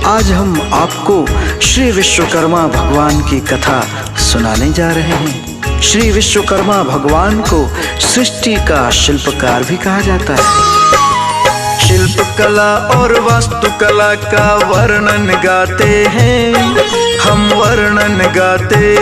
आज हम आपको श्री विश्वकर्मा भगवान की कथा सुनाने जा रहे हैं। श्री विश्वकर्मा भगवान को सृष्टि का शिल्पकार भी कहा जाता है। शिल्प कला और वास्तुकला का वर्णन गाते हैं, हम वर्णन गाते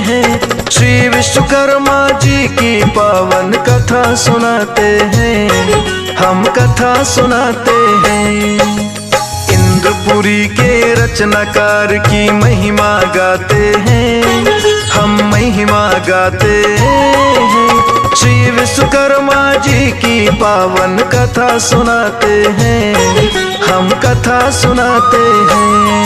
हैं। श्री विश्वकर्मा जी की पावन कथा सुनाते हैं, हम कथा सुनाते हैं। इंद्रपुरी के रचनाकार की महिमा गाते हैं, हम महिमा गाते हैं। श्री विश्वकर्मा जी की पावन कथा सुनाते हैं, हम कथा सुनाते हैं।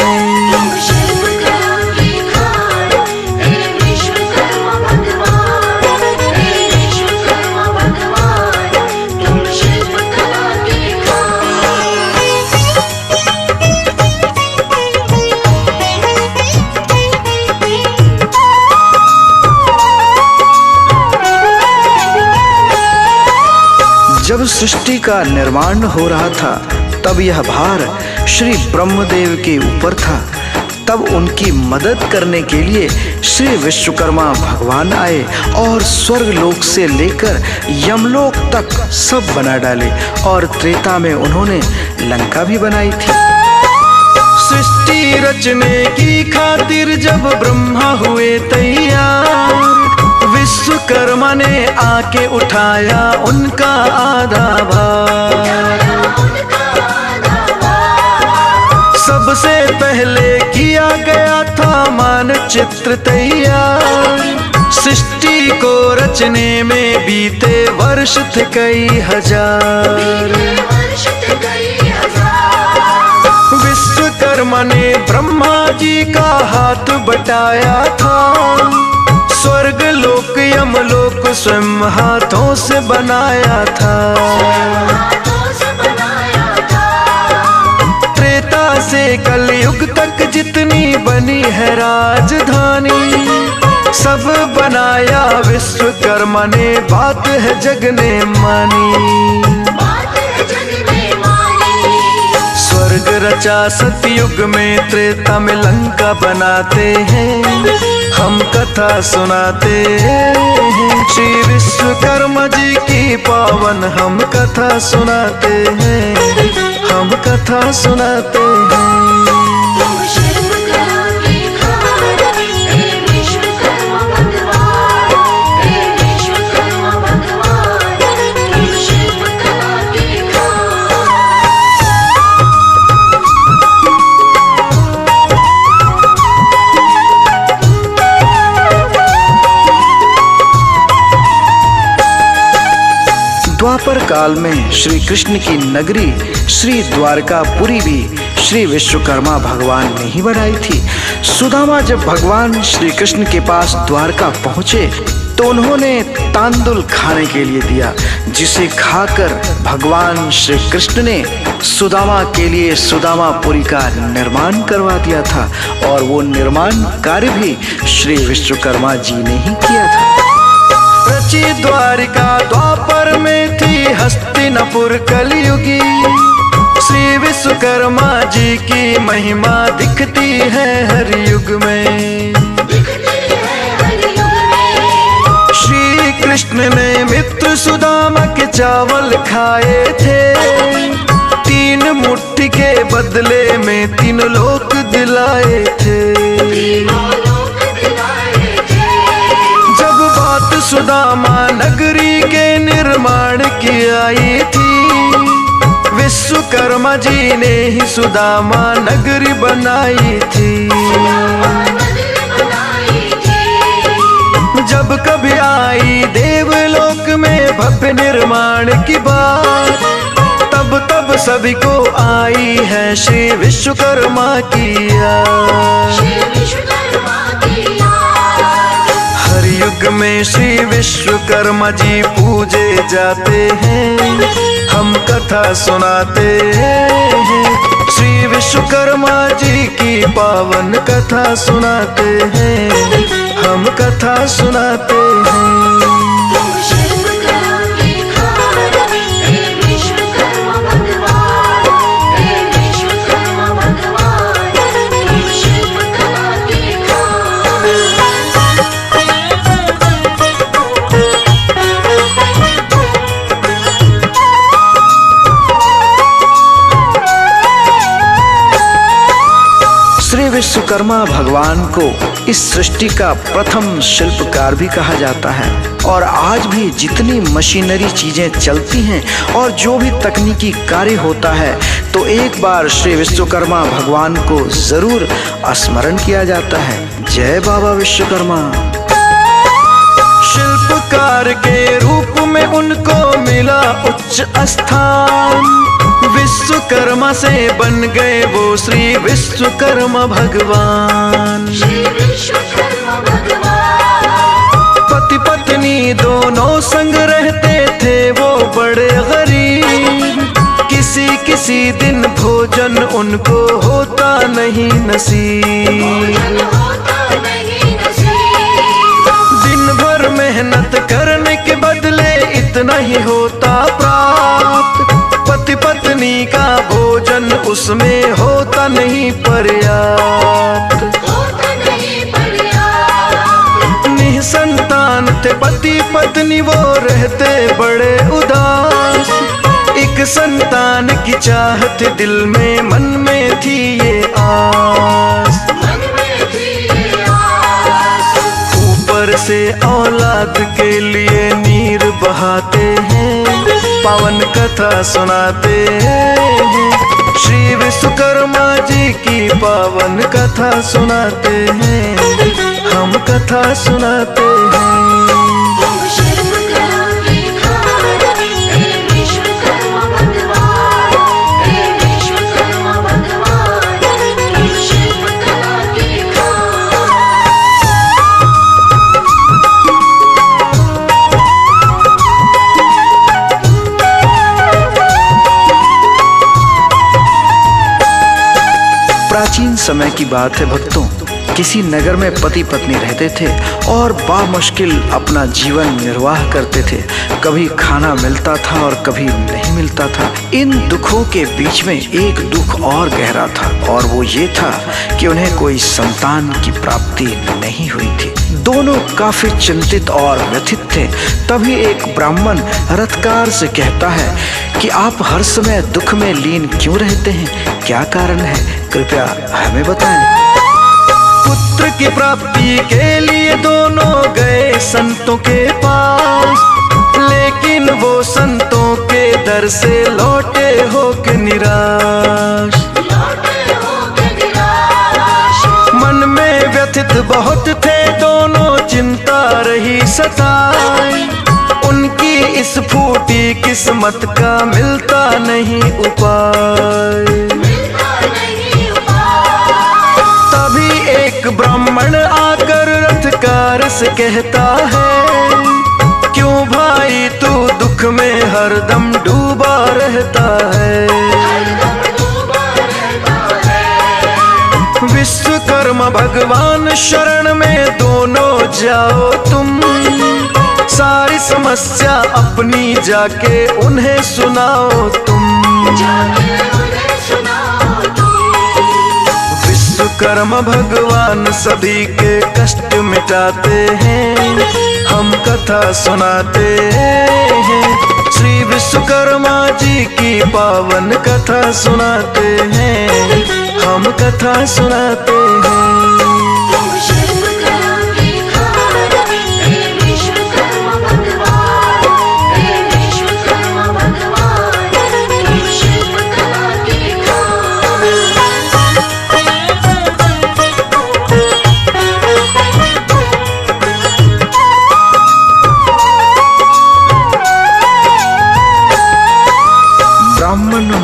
जब सृष्टि का निर्माण हो रहा था तब यह भार श्री ब्रह्मदेव के ऊपर था। तब उनकी मदद करने के लिए श्री विश्वकर्मा भगवान आए और स्वर्ग लोक से लेकर यमलोक तक सब बना डाले और त्रेता में उन्होंने लंका भी बनाई थी। सृष्टि रचने की खातिर जब ब्रह्मा हुए तैयार, विश्वकर्मा ने आके उठाया उनका आधा भार। सबसे पहले किया गया था मानचित्र तैयार। सृष्टि को रचने में बीते वर्ष थे कई हजार। विश्वकर्मा ने ब्रह्मा जी का हाथ बटाया था। स्वर्ग लोक यमलोक स्वयं हाथों से बनाया था। त्रेता से कलयुग तक जितनी बनी है राजधानी, सब बनाया विश्वकर्मा ने, बात है जग ने मानी। स्वर्ग रचा सतयुग में, त्रेता में लंका बनाते हैं, हम कथा सुनाते हैं। श्री विश्वकर्मा जी की पावन हम कथा सुनाते हैं, हम कथा सुनाते हैं। द्वापर काल में श्री कृष्ण की नगरी श्री द्वारकापुरी भी श्री विश्वकर्मा भगवान ने ही बनाई थी। सुदामा जब भगवान श्री कृष्ण के पास द्वारका पहुँचे तो उन्होंने तांदुल खाने के लिए दिया, जिसे खाकर भगवान श्री कृष्ण ने सुदामा के लिए सुदामापुरी का निर्माण करवा दिया था। और वो निर्माण कार्य भी श्री विश्वकर्मा जी ने ही किया था। रची द्वारिका द्वापर में थी हस्तिनापुर कलयुगी। श्री विश्वकर्मा जी की महिमा दिखती है हर युग में। श्री कृष्ण ने मित्र सुदामा के चावल खाए थे। 3 मुट्ठी के बदले में 3 लोक दिलाए थे। सुदामा नगरी के निर्माण की आई थी, विश्वकर्मा जी ने ही सुदामा नगरी बनाई थी। जब कभी आई देवलोक में भव्य निर्माण की बात, तब सभी को आई है श्री विश्वकर्मा की याद। युग में श्री विश्वकर्मा जी पूजे जाते हैं, हम कथा सुनाते हैं। श्री विश्वकर्मा जी की पावन कथा सुनाते हैं, हम कथा सुनाते हैं। विश्वकर्मा भगवान विश्वकर्मा भगवान को इस सृष्टि का प्रथम शिल्पकार भी कहा जाता है। और आज भी जितनी मशीनरी चीजें चलती हैं और जो भी तकनीकी कार्य होता है, तो एक बार श्री विश्वकर्मा भगवान को जरूर स्मरण किया जाता है। जय बाबा विश्वकर्मा। शिल्पकार के रूप में उनको मिला उच्च स्थान, विश्वकर्मा से बन गए वो श्री विश्वकर्मा भगवान। पति पत्नी दोनों संग रहते थे वो बड़े गरीब, किसी दिन भोजन उनको होता नहीं नसीब। दिन भर मेहनत करने के बदले इतना ही होता प्राप्त, पति पत्नी का भोजन उसमें होता नहीं पर्याप्त। निसंतान थे पति पत्नी वो रहते बड़े उदास, एक संतान की चाहत दिल में मन में थी ये आस। ऊपर से औलाद के लिए नीर बहाते हैं, पावन कथा सुनाते हैं, श्री विश्वकर्मा जी की पावन कथा सुनाते हैं, हम कथा सुनाते हैं। प्राचीन समय की बात है भक्तों, किसी नगर में पति पत्नी रहते थे और बामुश्किल अपना जीवन निर्वाह करते थे। कभी खाना मिलता था और कभी नहीं मिलता था। इन दुखों के बीच में एक दुख और गहरा था, और वो ये था कि उन्हें कोई संतान की प्राप्ति नहीं हुई थी। दोनों काफी चिंतित और व्यथित थे। तभी एक ब्राह्मण रथकार से कहता है कि आप हर समय दुख में लीन क्यों रहते हैं, क्या कारण है, कृपया हमें बताएं। पुत्र की प्राप्ति के लिए दोनों गए संतों के पास, लेकिन वो संतों के दर से लौटे होके निराश। मन में व्यथित बहुत थे दोनों, चिंता रही सताई, उनकी इस फूटी किस्मत का मिलता नहीं उपाय। एक ब्राह्मण आकर रथकार से कहता है, क्यों भाई तू दुख में हरदम डूबा रहता है। विश्वकर्मा भगवान शरण में दोनों जाओ तुम, सारी समस्या अपनी जाके उन्हें सुनाओ तुम। विश्वकर्मा भगवान सभी के कष्ट मिटाते हैं, हम कथा सुनाते हैं, श्री विश्वकर्मा जी की पावन कथा सुनाते हैं, हम कथा सुनाते हैं।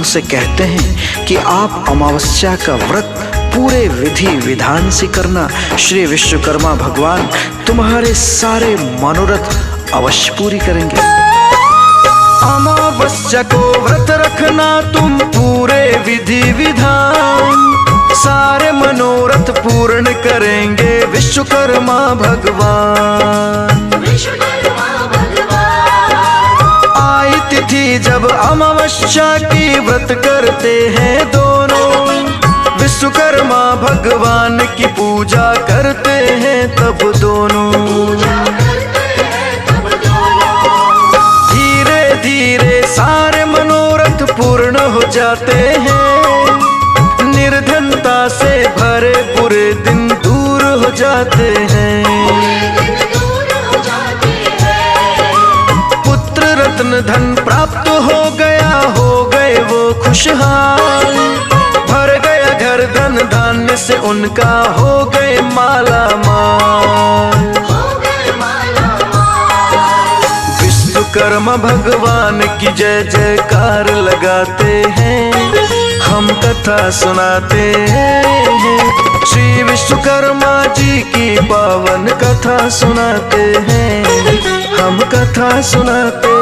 से कहते हैं कि आप अमावस्या का व्रत पूरे विधि विधान से करना, श्री विश्वकर्मा भगवान तुम्हारे सारे मनोरथ अवश्य पूरी करेंगे। अमावस्या को व्रत रखना तुम पूरे विधि विधान, सारे मनोरथ पूर्ण करेंगे विश्वकर्मा भगवान। तिथि जब अमावस्या की व्रत करते हैं दोनों, विश्वकर्मा भगवान की पूजा करते हैं तब दोनों। धीरे धीरे सारे मनोरथ पूर्ण हो जाते हैं, निर्धनता से भरे पूरे जाते हैं। पुत्र रत्न धन प्राप्त हो गया, हो गए वो खुशहाल। भर गया घर धन धान्य से उनका, हो गए माला माल। विश्वकर्मा भगवान की जय जयकार लगाते हैं, हम कथा सुनाते हैं। श्री विश्वकर्मा जी की पावन कथा सुनाते हैं, हम कथा सुनाते